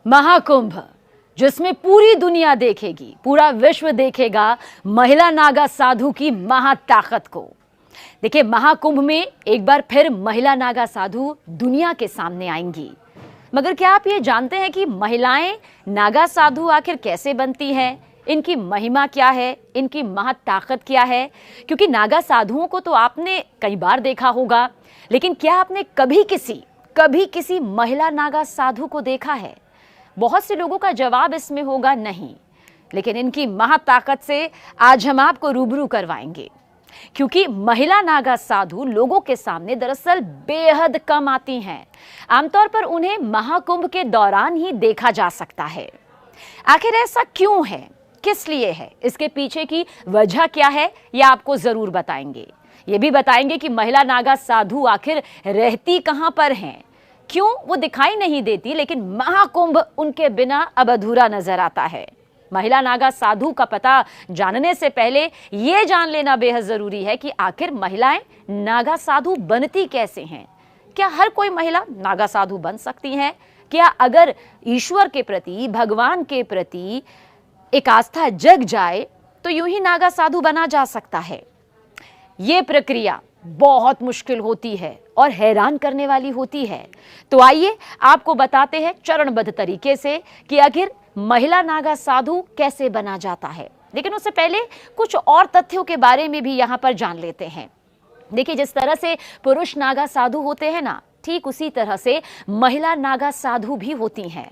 महाकुंभ, जिसमें पूरी दुनिया देखेगी, पूरा विश्व देखेगा महिला नागा साधु की महाताकत को। देखिए, महाकुंभ में एक बार फिर महिला नागा साधु दुनिया के सामने आएंगी। मगर क्या आप ये जानते हैं कि महिलाएं नागा साधु आखिर कैसे बनती हैं? इनकी महिमा क्या है? इनकी महाताकत क्या है? क्योंकि नागा साधुओं को तो आपने कई बार देखा होगा, लेकिन क्या आपने कभी किसी महिला नागा साधु को देखा है? बहुत से लोगों का जवाब इसमें होगा नहीं। लेकिन इनकी महाताकत से आज हम आपको रूबरू करवाएंगे, क्योंकि महिला नागा साधु लोगों के सामने दरअसल बेहद कम आती हैं। आमतौर पर उन्हें महाकुंभ के दौरान ही देखा जा सकता है। आखिर ऐसा क्यों है? किस लिए है? इसके पीछे की वजह क्या है, यह आपको जरूर बताएंगे। ये भी बताएंगे कि महिला नागा साधु आखिर रहती कहां पर हैं, क्यों वो दिखाई नहीं देती, लेकिन महाकुंभ उनके बिना अब अधूरा नजर आता है। महिला नागा साधु का पता जानने से पहले ये जान लेना बेहद जरूरी है कि आखिर महिलाएं नागा साधु बनती कैसे हैं। क्या हर कोई महिला नागा साधु बन सकती है? क्या अगर ईश्वर के प्रति, भगवान के प्रति एक आस्था जग जाए तो यूं ही नागा साधु बना जा सकता है? ये प्रक्रिया बहुत मुश्किल होती है और हैरान करने वाली होती है। तो आइए आपको बताते हैं चरणबद्ध तरीके से कि आखिर महिला नागा साधु कैसे बना जाता है। लेकिन उससे पहले कुछ और तथ्यों के बारे में भी यहाँ पर जान लेते हैं। देखिए, जिस तरह से पुरुष नागा साधु होते हैं ना, ठीक उसी तरह से महिला नागा साधु भी होती हैं।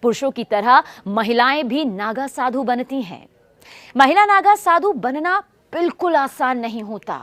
पुरुषों की तरह महिलाएं भी नागा साधु बनती हैं। महिला नागा साधु बनना बिल्कुल आसान नहीं होता।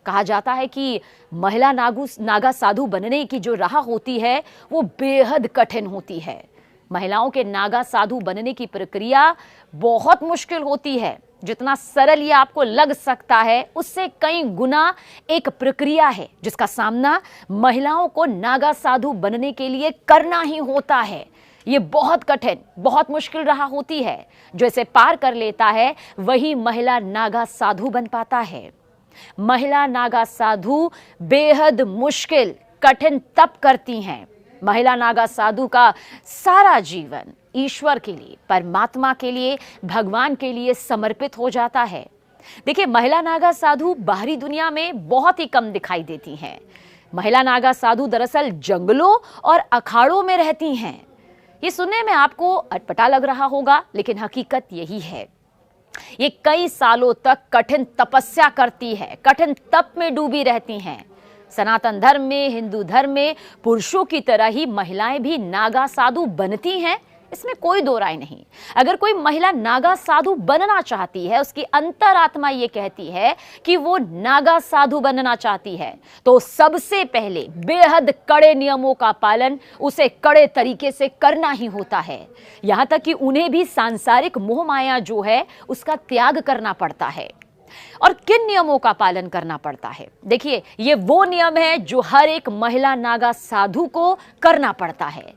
कहा जाता है कि महिला नागा साधु बनने की जो राह होती है वो बेहद कठिन होती है। महिलाओं के नागा साधु बनने की प्रक्रिया बहुत मुश्किल होती है। जितना सरल ये आपको लग सकता है, उससे कई गुना एक प्रक्रिया है जिसका सामना महिलाओं को नागा साधु बनने के लिए करना ही होता है। ये बहुत कठिन, बहुत मुश्किल राह होती है। जो इसे पार कर लेता है वही महिला नागा साधु बन पाता है। महिला नागा साधु बेहद मुश्किल, कठिन तप करती हैं। महिला नागा साधु का सारा जीवन ईश्वर के लिए, परमात्मा के लिए, भगवान के लिए समर्पित हो जाता है। देखिए, महिला नागा साधु बाहरी दुनिया में बहुत ही कम दिखाई देती हैं। महिला नागा साधु दरअसल जंगलों और अखाड़ों में रहती हैं। ये सुनने में आपको अटपटा लग रहा होगा, लेकिन हकीकत यही है। ये कई सालों तक कठिन तपस्या करती है, कठिन तप में डूबी रहती हैं। सनातन धर्म में, हिंदू धर्म में पुरुषों की तरह ही महिलाएं भी नागा साधु बनती हैं, इसमें कोई दो राय नहीं। अगर कोई महिला नागा साधु बनना चाहती है, उसकी अंतरात्मा ये कहती है कि वो नागा साधु बनना चाहती है, तो सबसे पहले बेहद कड़े नियमों का पालन उसे कड़े तरीके से करना ही होता है। यहां तक कि उन्हें भी सांसारिक मोह माया जो है उसका त्याग करना पड़ता है। और किन नियमों का पालन करना पड़ता है? देखिए, ये वो नियम है जो हर एक महिला नागा साधु को करना पड़ता है।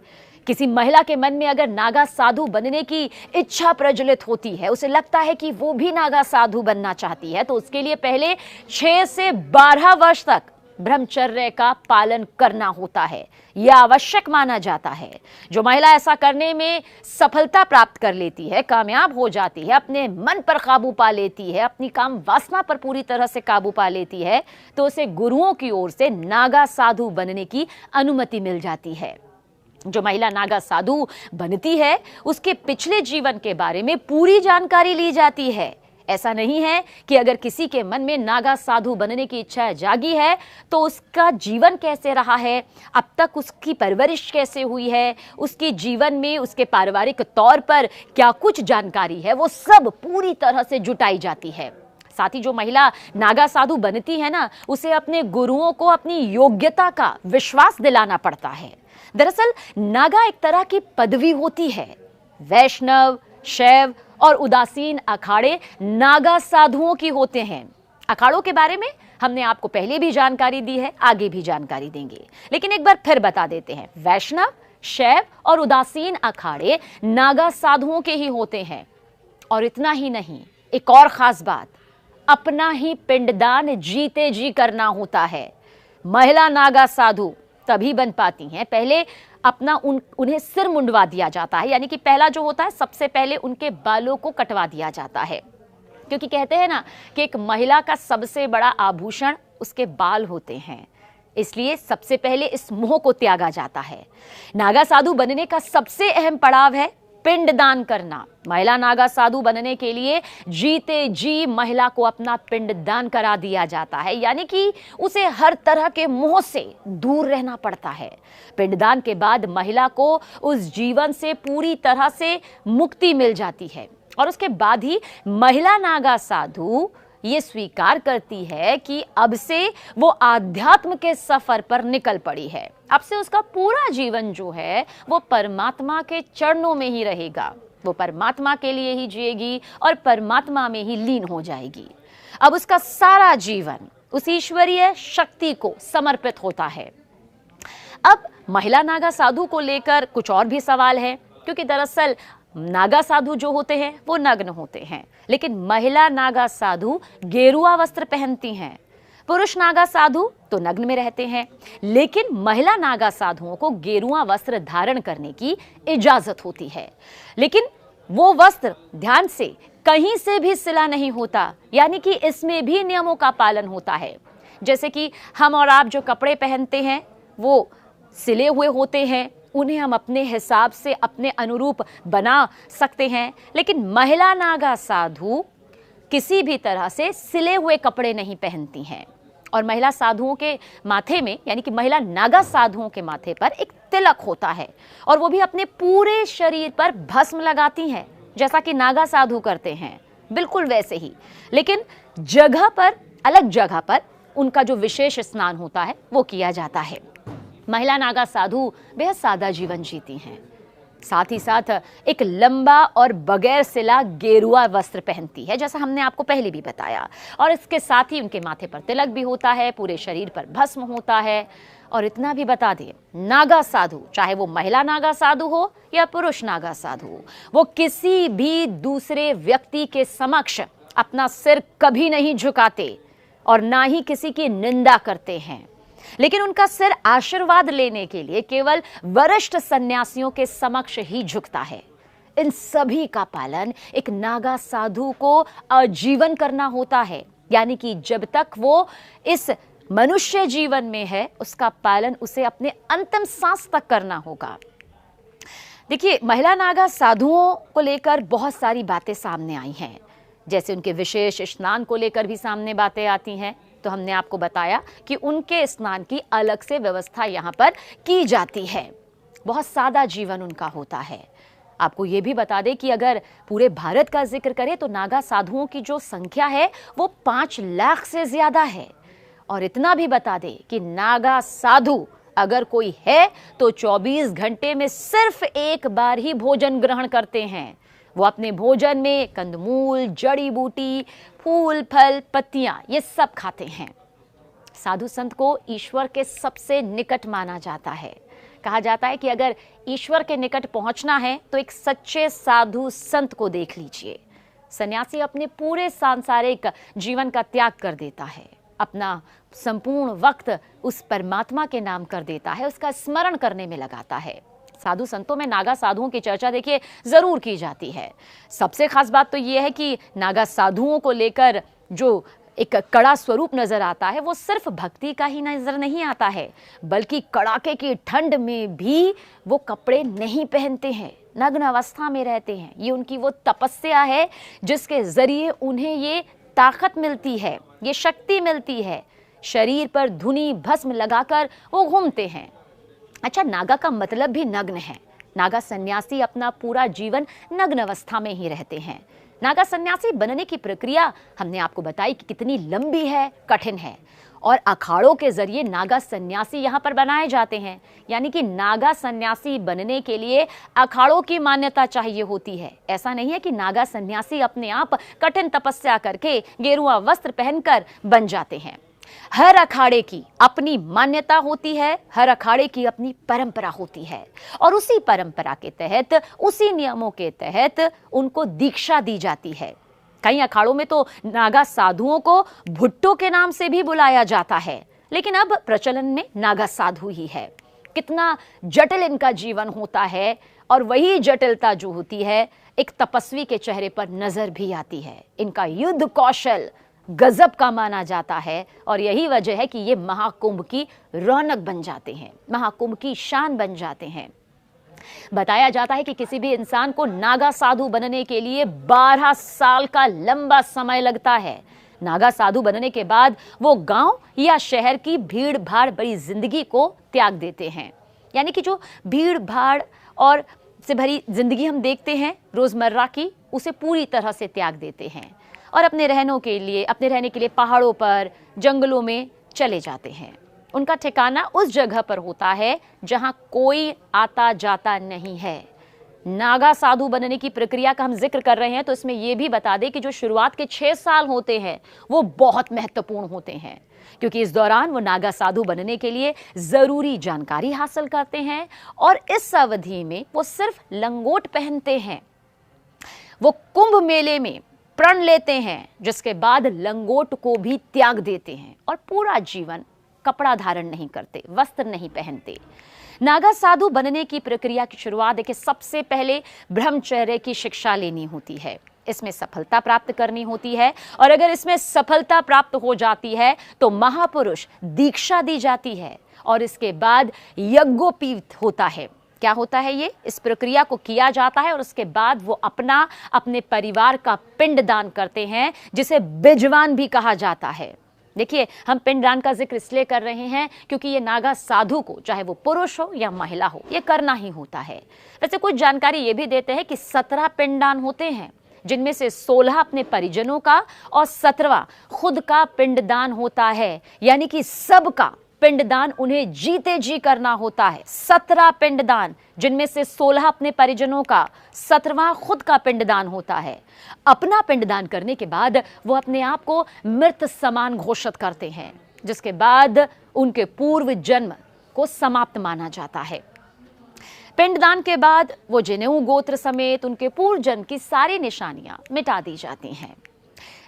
किसी महिला के मन में अगर नागा साधु बनने की इच्छा प्रज्वलित होती है, उसे लगता है कि वो भी नागा साधु बनना चाहती है, तो उसके लिए पहले 6 से 12 वर्ष तक ब्रह्मचर्य का पालन करना होता है। यह आवश्यक माना जाता है। जो महिला ऐसा करने में सफलता प्राप्त कर लेती है, कामयाब हो जाती है, अपने मन पर काबू पा लेती है, अपनी काम वासना पर पूरी तरह से काबू पा लेती है, तो उसे गुरुओं की ओर से नागा साधु बनने की अनुमति मिल जाती है। जो महिला नागा साधु बनती है, उसके पिछले जीवन के बारे में पूरी जानकारी ली जाती है। ऐसा नहीं है कि अगर किसी के मन में नागा साधु बनने की इच्छा जागी है तो उसका जीवन कैसे रहा है, अब तक उसकी परवरिश कैसे हुई है, उसके जीवन में उसके पारिवारिक तौर पर क्या कुछ जानकारी है, वो सब पूरी तरह से जुटाई जाती है। साथ ही जो महिला नागा साधु बनती है ना, उसे अपने गुरुओं को अपनी योग्यता का विश्वास दिलाना पड़ता है। दरअसल नागा एक तरह की पदवी होती है। वैष्णव, शैव और उदासीन अखाड़े नागा साधुओं की होते हैं। अखाड़ों के बारे में हमने आपको पहले भी जानकारी दी है, आगे भी जानकारी देंगे, लेकिन एक बार फिर बता देते हैं। वैष्णव, शैव और उदासीन अखाड़े नागा साधुओं के ही होते हैं। और इतना ही नहीं, एक और खास बात, अपना ही पिंडदान जीते जी करना होता है। महिला नागा साधु तभी बन पाती हैं। पहले अपना उन्हें सिर मुंडवा दिया जाता है, यानी कि पहला जो होता है सबसे पहले उनके बालों को कटवा दिया जाता है, क्योंकि कहते हैं ना कि एक महिला का सबसे बड़ा आभूषण उसके बाल होते हैं, इसलिए सबसे पहले इस मोह को त्यागा जाता है। नागा साधु बनने का सबसे अहम पड़ाव है पिंडदान करना। महिला नागा साधु बनने के लिए जीते जी महिला को अपना पिंडदान करा दिया जाता है, यानी कि उसे हर तरह के मोह से दूर रहना पड़ता है। पिंडदान के बाद महिला को उस जीवन से पूरी तरह से मुक्ति मिल जाती है और उसके बाद ही महिला नागा साधु ये स्वीकार करती है कि अब से वो आध्यात्म के सफर पर निकल पड़ी है। अब से उसका पूरा जीवन जो है वो परमात्मा के चरणों में ही रहेगा, वो परमात्मा के लिए ही जिएगी और परमात्मा में ही लीन हो जाएगी। अब उसका सारा जीवन उस ईश्वरीय शक्ति को समर्पित होता है। अब महिला नागा साधु को लेकर कुछ और भी सवाल है, क्योंकि दरअसल नागा साधु जो होते हैं वो नग्न होते हैं, लेकिन महिला नागा साधु गेरुआ वस्त्र पहनती हैं। पुरुष नागा साधु तो नग्न में रहते हैं, लेकिन महिला नागा साधुओं को गेरुआ वस्त्र धारण करने की इजाजत होती है। लेकिन वो वस्त्र ध्यान से कहीं से भी सिला नहीं होता, यानी कि इसमें भी नियमों का पालन होता है। जैसे कि हम और आप जो कपड़े पहनते हैं वो सिले हुए होते हैं, उन्हें हम अपने हिसाब से अपने अनुरूप बना सकते हैं, लेकिन महिला नागा साधु किसी भी तरह से सिले हुए कपड़े नहीं पहनती हैं। और महिला साधुओं के माथे में, यानी कि महिला नागा साधुओं के माथे पर एक तिलक होता है और वो भी अपने पूरे शरीर पर भस्म लगाती हैं, जैसा कि नागा साधु करते हैं, बिल्कुल वैसे ही। लेकिन जगह पर, अलग जगह पर उनका जो विशेष स्नान होता है वो किया जाता है। महिला नागा साधु बेहद सादा जीवन जीती हैं, साथ ही साथ एक लंबा और बगैर सिला गेरुआ वस्त्र पहनती है, जैसा हमने आपको पहले भी बताया। और इसके साथ ही उनके माथे पर तिलक भी होता है, पूरे शरीर पर भस्म होता है। और इतना भी बता दें, नागा साधु, चाहे वो महिला नागा साधु हो या पुरुष नागा साधु हो, वो किसी भी दूसरे व्यक्ति के समक्ष अपना सिर कभी नहीं झुकाते और ना ही किसी की निंदा करते हैं, लेकिन उनका सिर आशीर्वाद लेने के लिए केवल वरिष्ठ सन्यासियों के समक्ष ही झुकता है। इन सभी का पालन एक नागा साधु को आजीवन करना होता है, यानी कि जब तक वो इस मनुष्य जीवन में है उसका पालन उसे अपने अंतिम सांस तक करना होगा। देखिए, महिला नागा साधुओं को लेकर बहुत सारी बातें सामने आई हैं, जैसे उनके विशेष स्नान को लेकर भी सामने बातें आती हैं। तो हमने आपको बताया कि उनके स्नान की अलग से व्यवस्था यहाँ पर की जाती है। बहुत सादा जीवन उनका होता है। आपको ये भी बता दें कि अगर पूरे भारत का जिक्र करें तो नागा साधुओं की जो संख्या है वो 5 लाख से ज्यादा है। और इतना भी बता दें कि नागा साधु अगर कोई है तो 24 घंटे में सिर्फ एक बार ही भोजन ग्रहण करते हैं। वो अपने भोजन में कंदमूल, जड़ी बूटी, फूल, फल, पत्तियां ये सब खाते हैं। साधु संत को ईश्वर के सबसे निकट माना जाता है। कहा जाता है कि अगर ईश्वर के निकट पहुंचना है तो एक सच्चे साधु संत को देख लीजिए। सन्यासी अपने पूरे सांसारिक जीवन का त्याग कर देता है, अपना संपूर्ण वक्त उस परमात्मा के नाम कर देता है, उसका स्मरण करने में लगाता है। साधु संतों में नागा साधुओं की चर्चा देखिए जरूर की जाती है। सबसे खास बात तो यह है कि नागा साधुओं को लेकर जो एक कड़ा स्वरूप नजर आता है वो सिर्फ भक्ति का ही नजर नहीं आता है, बल्कि कड़ाके की ठंड में भी वो कपड़े नहीं पहनते हैं, नग्न अवस्था में रहते हैं। ये उनकी वो तपस्या है जिसके जरिए उन्हें ये ताकत मिलती है, ये शक्ति मिलती है। शरीर पर धुनी भस्म लगाकर वो घूमते हैं। अच्छा, नागा का मतलब भी नग्न है। नागा सन्यासी अपना पूरा जीवन नग्न अवस्था में ही रहते हैं। नागा सन्यासी बनने की प्रक्रिया हमने आपको बताई कि कितनी लंबी है, कठिन है। और अखाड़ों के जरिए नागा सन्यासी यहाँ पर बनाए जाते हैं, यानी कि नागा सन्यासी बनने के लिए अखाड़ों की मान्यता चाहिए होती है। ऐसा नहीं है कि नागा सन्यासी अपने आप कठिन तपस्या करके गेरुआ वस्त्र पहनकर बन जाते हैं। हर अखाड़े की अपनी मान्यता होती है, हर अखाड़े की अपनी परंपरा होती है और उसी परंपरा के तहत, उसी नियमों के तहत उनको दीक्षा दी जाती है। कई अखाड़ों में तो नागा साधुओं को भुट्टो के नाम से भी बुलाया जाता है। लेकिन अब प्रचलन में नागा साधु ही है। कितना जटिल इनका जीवन होता है, और वही जटिलता जो होती है एक तपस्वी के चेहरे पर नजर भी आती है। इनका युद्ध कौशल गजब का माना जाता है, और यही वजह है कि ये महाकुंभ की रौनक बन जाते हैं, महाकुंभ की शान बन जाते हैं। बताया जाता है कि किसी भी इंसान को नागा साधु बनने के लिए 12 साल का लंबा समय लगता है। नागा साधु बनने के बाद वो गांव या शहर की भीड़ भाड़ भरी जिंदगी को त्याग देते हैं। यानी कि जो भीड़ भाड़ और से भरी जिंदगी हम देखते हैं रोजमर्रा की, उसे पूरी तरह से त्याग देते हैं और अपने रहने के लिए पहाड़ों पर, जंगलों में चले जाते हैं। उनका ठिकाना उस जगह पर होता है जहां कोई आता जाता नहीं है। नागा साधु बनने की प्रक्रिया का हम जिक्र कर रहे हैं तो इसमें यह भी बता दें कि जो शुरुआत के 6 साल होते हैं वो बहुत महत्वपूर्ण होते हैं, क्योंकि इस दौरान वो नागा साधु बनने के लिए जरूरी जानकारी हासिल करते हैं और इस अवधि में वो सिर्फ लंगोट पहनते हैं। वो कुंभ मेले में प्रण लेते हैं, जिसके बाद लंगोट को भी त्याग देते हैं और पूरा जीवन कपड़ा धारण नहीं करते, वस्त्र नहीं पहनते। नागा साधु बनने की प्रक्रिया की शुरुआत देखिए, सबसे पहले ब्रह्मचर्य की शिक्षा लेनी होती है, इसमें सफलता प्राप्त करनी होती है, और अगर इसमें सफलता प्राप्त हो जाती है तो महापुरुष दीक्षा दी जाती है और इसके बाद यज्ञोपवीत होता है। क्या होता है ये? इस प्रक्रिया को किया जाता है और उसके बाद वो अपने परिवार का पिंडदान करते हैं, जिसे बिजवान भी कहा जाता है। देखिए, हम पिंडदान का जिक्र इसलिए कर रहे हैं क्योंकि ये नागा साधु को, चाहे वो पुरुष हो या महिला हो, ये करना ही होता है। वैसे कुछ जानकारी ये भी देते हैं कि 17 पिंडदान होते हैं, जिनमें से 16 अपने परिजनों का और 17वां खुद का पिंडदान होता है। यानी कि सबका पिंडदान उन्हें जीते जी करना होता है। 17 पिंडदान, जिनमें से 16 अपने परिजनों का, 17वां खुद का पिंडदान होता है। अपना पिंडदान करने के बाद वो अपने आप को मृत समान घोषित करते हैं, जिसके बाद उनके पूर्व जन्म को समाप्त माना जाता है। पिंडदान के बाद वो जनेऊ गोत्र समेत उनके पूर्व जन्म की सारी निशानियां मिटा दी जाती हैं।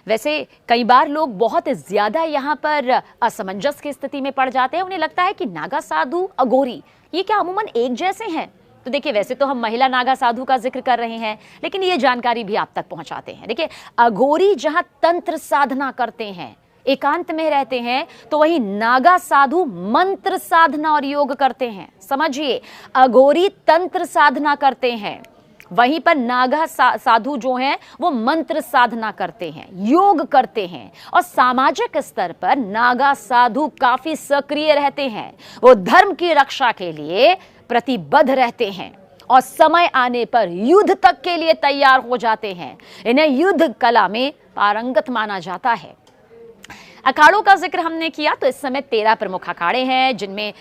वैसे कई बार लोग बहुत ज्यादा यहाँ पर असमंजस की स्थिति में पड़ जाते हैं। उन्हें लगता है कि नागा साधु, अघोरी, ये क्या अमूमन एक जैसे हैं? तो देखिए, वैसे तो हम महिला नागा साधु का जिक्र कर रहे हैं, लेकिन ये जानकारी भी आप तक पहुंचाते हैं। देखिए, अघोरी जहां तंत्र साधना करते हैं, एकांत में रहते हैं, तो वही नागा साधु मंत्र साधना और योग करते हैं। समझिए, अघोरी तंत्र साधना करते हैं, वहीं पर नागा साधु जो हैं वो मंत्र साधना करते हैं, योग करते हैं, और सामाजिक स्तर पर नागा साधु काफी सक्रिय रहते हैं। वो धर्म की रक्षा के लिए प्रतिबद्ध रहते हैं और समय आने पर युद्ध तक के लिए तैयार हो जाते हैं। इन्हें युद्ध कला में पारंगत माना जाता है। अखाड़ों का जिक्र हमने किया तो इस समय 13 प्रमुख अखाड़े हैं, जिनमें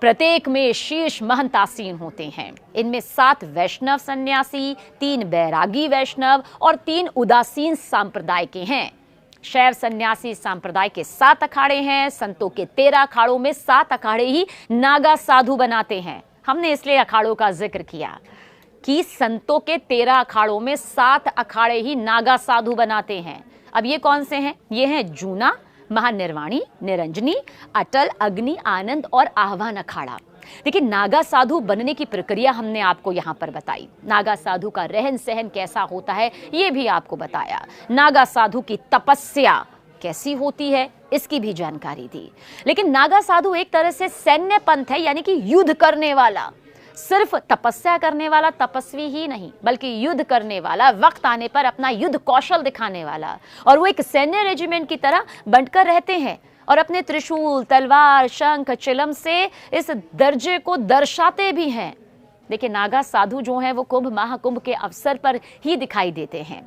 प्रत्येक में शीर्ष महंत आसीन होते हैं। इनमें 7 वैष्णव सन्यासी, 3 बैरागी वैष्णव और 3 उदासीन सांप्रदाय के हैं। शैव सन्यासी सांप्रदाय के 7 अखाड़े हैं। संतों के 13 अखाड़ों में 7 अखाड़े ही नागा साधु बनाते हैं। हमने इसलिए अखाड़ों का जिक्र किया कि संतों के 13 अखाड़ों में 7 अखाड़े ही नागा साधु बनाते हैं। अब ये कौन से हैं? ये हैं जूना, महानिर्वाणी, निरंजनी, अटल, अग्नि, आनंद और आह्वान अखाड़ा। देखिए, नागा साधु बनने की प्रक्रिया हमने आपको यहाँ पर बताई। नागा साधु का रहन सहन कैसा होता है ये भी आपको बताया। नागा साधु की तपस्या कैसी होती है इसकी भी जानकारी दी। लेकिन नागा साधु एक तरह से सैन्य पंथ है, यानी कि युद्ध करने वाला। सिर्फ तपस्या करने वाला तपस्वी ही नहीं, बल्कि युद्ध करने वाला, वक्त आने पर अपना युद्ध कौशल दिखाने वाला। और वो एक सैन्य रेजिमेंट की तरह बंटकर रहते हैं और अपने त्रिशूल, तलवार, शंख, चिलम से इस दर्जे को दर्शाते भी हैं। देखिए, नागा साधु जो हैं वो कुंभ महाकुंभ के अवसर पर ही दिखाई देते हैं।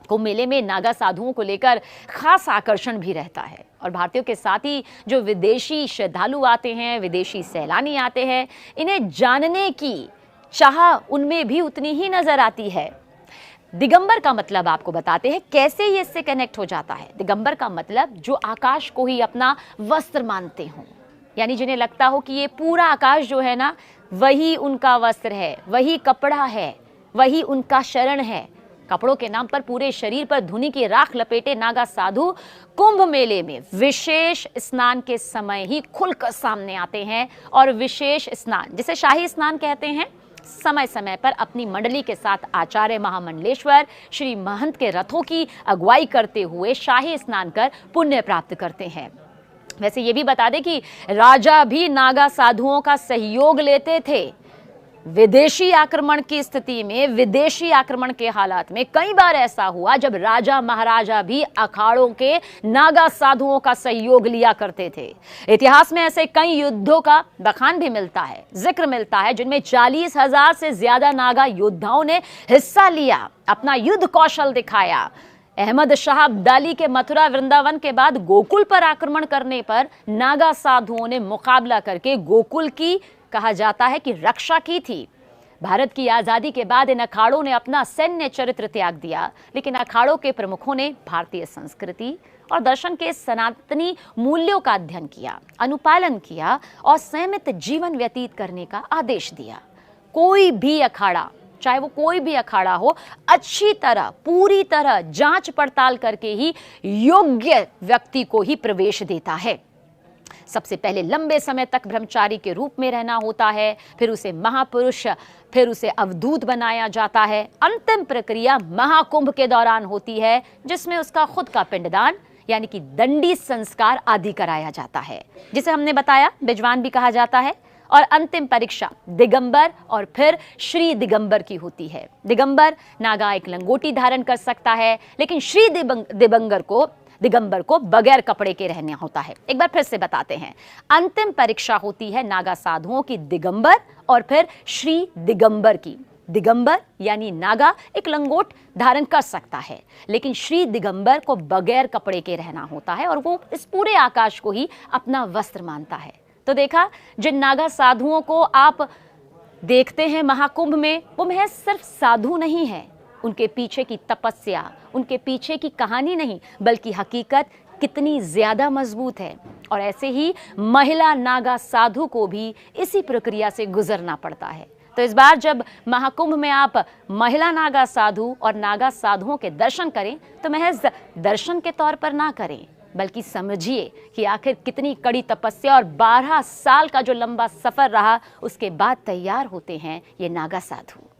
कुंभ मेले में नागा साधुओं को लेकर खास आकर्षण भी रहता है, और भारतीयों के साथ ही जो विदेशी श्रद्धालु आते हैं, विदेशी सैलानी आते हैं, इन्हें जानने की चाह उनमें भी उतनी ही नजर आती है। दिगंबर का मतलब आपको बताते हैं कैसे ये इससे कनेक्ट हो जाता है। दिगंबर का मतलब जो आकाश को ही अपना वस्त्र मानते हों, यानी जिन्हें लगता हो कि ये पूरा आकाश जो है ना, वही उनका वस्त्र है, वही कपड़ा है, वही उनका शरण है। कपड़ों के नाम पर पूरे शरीर पर धुनी की राख लपेटे नागा साधु कुंभ मेले में विशेष स्नान के समय ही खुलकर सामने आते हैं और विशेष स्नान, जिसे शाही स्नान कहते हैं, समय समय पर अपनी मंडली के साथ आचार्य महामंडलेश्वर श्री महंत के रथों की अगुवाई करते हुए शाही स्नान कर पुण्य प्राप्त करते हैं। वैसे ये भी बता दें कि राजा भी नागा साधुओं का सहयोग लेते थे। विदेशी आक्रमण की स्थिति में, विदेशी आक्रमण के हालात में कई बार ऐसा हुआ जब राजा महाराजा भी अखाड़ों के नागा साधुओं का सहयोग लिया करते थे। इतिहास में ऐसे कई युद्धों का बखान भी मिलता है, जिक्र मिलता है, जिनमें 40,000 से ज्यादा नागा योद्धाओं ने हिस्सा लिया, अपना युद्ध कौशल दिखाया। अहमद शाह अब्दाली के मथुरा वृंदावन के बाद गोकुल पर आक्रमण करने पर नागा साधुओं ने मुकाबला करके गोकुल की, कहा जाता है कि, रक्षा की थी। भारत की आजादी के बाद इन अखाड़ों ने अपना सैन्य चरित्र त्याग दिया, लेकिन अखाड़ों के प्रमुखों ने भारतीय संस्कृति और दर्शन के सनातनी मूल्यों का अध्ययन किया, अनुपालन किया और संयमित जीवन व्यतीत करने का आदेश दिया। कोई भी अखाड़ा, चाहे वो कोई भी अखाड़ा हो, अच्छी तरह, पूरी तरह जांच पड़ताल करके ही योग्य व्यक्ति को ही प्रवेश देता है। सबसे पहले लंबे समय तक ब्रह्मचारी के रूप में रहना होता है, फिर उसे महापुरुष, फिर उसे अवधूत बनाया जाता है। अंतिम प्रक्रिया महाकुंभ के दौरान होती है, जिसमें उसका खुद का पिंडदान यानी कि दंडी संस्कार आदि कराया जाता है, जिसे हमने बताया बिजवान भी कहा जाता है। और अंतिम परीक्षा दिगंबर और फिर श्री दिगंबर की होती है। दिगंबर नागा एक लंगोटी धारण कर सकता है, लेकिन श्री दिगंबर को बगैर कपड़े के रहना होता है। एक बार फिर से बताते हैं, अंतिम परीक्षा होती है नागा साधुओं की दिगंबर और फिर श्री दिगंबर की। दिगंबर यानी नागा एक लंगोट धारण कर सकता है, लेकिन श्री दिगंबर को बगैर कपड़े के रहना होता है और वो इस पूरे आकाश को ही अपना वस्त्र मानता है। तो देखा, जिन नागा साधुओं को आप देखते हैं महाकुंभ में, वो महज सिर्फ साधु नहीं है, उनके पीछे की तपस्या, उनके पीछे की कहानी नहीं, बल्कि हकीकत कितनी ज्यादा मजबूत है। और ऐसे ही महिला नागा साधु को भी इसी प्रक्रिया से गुजरना पड़ता है। तो इस बार जब महाकुंभ में आप महिला नागा साधु और नागा साधुओं के दर्शन करें, तो महज दर्शन के तौर पर ना करें, बल्कि समझिए कि आखिर कितनी कड़ी तपस्या और 12 साल का जो लंबा सफर रहा, उसके बाद तैयार होते हैं ये नागा साधु।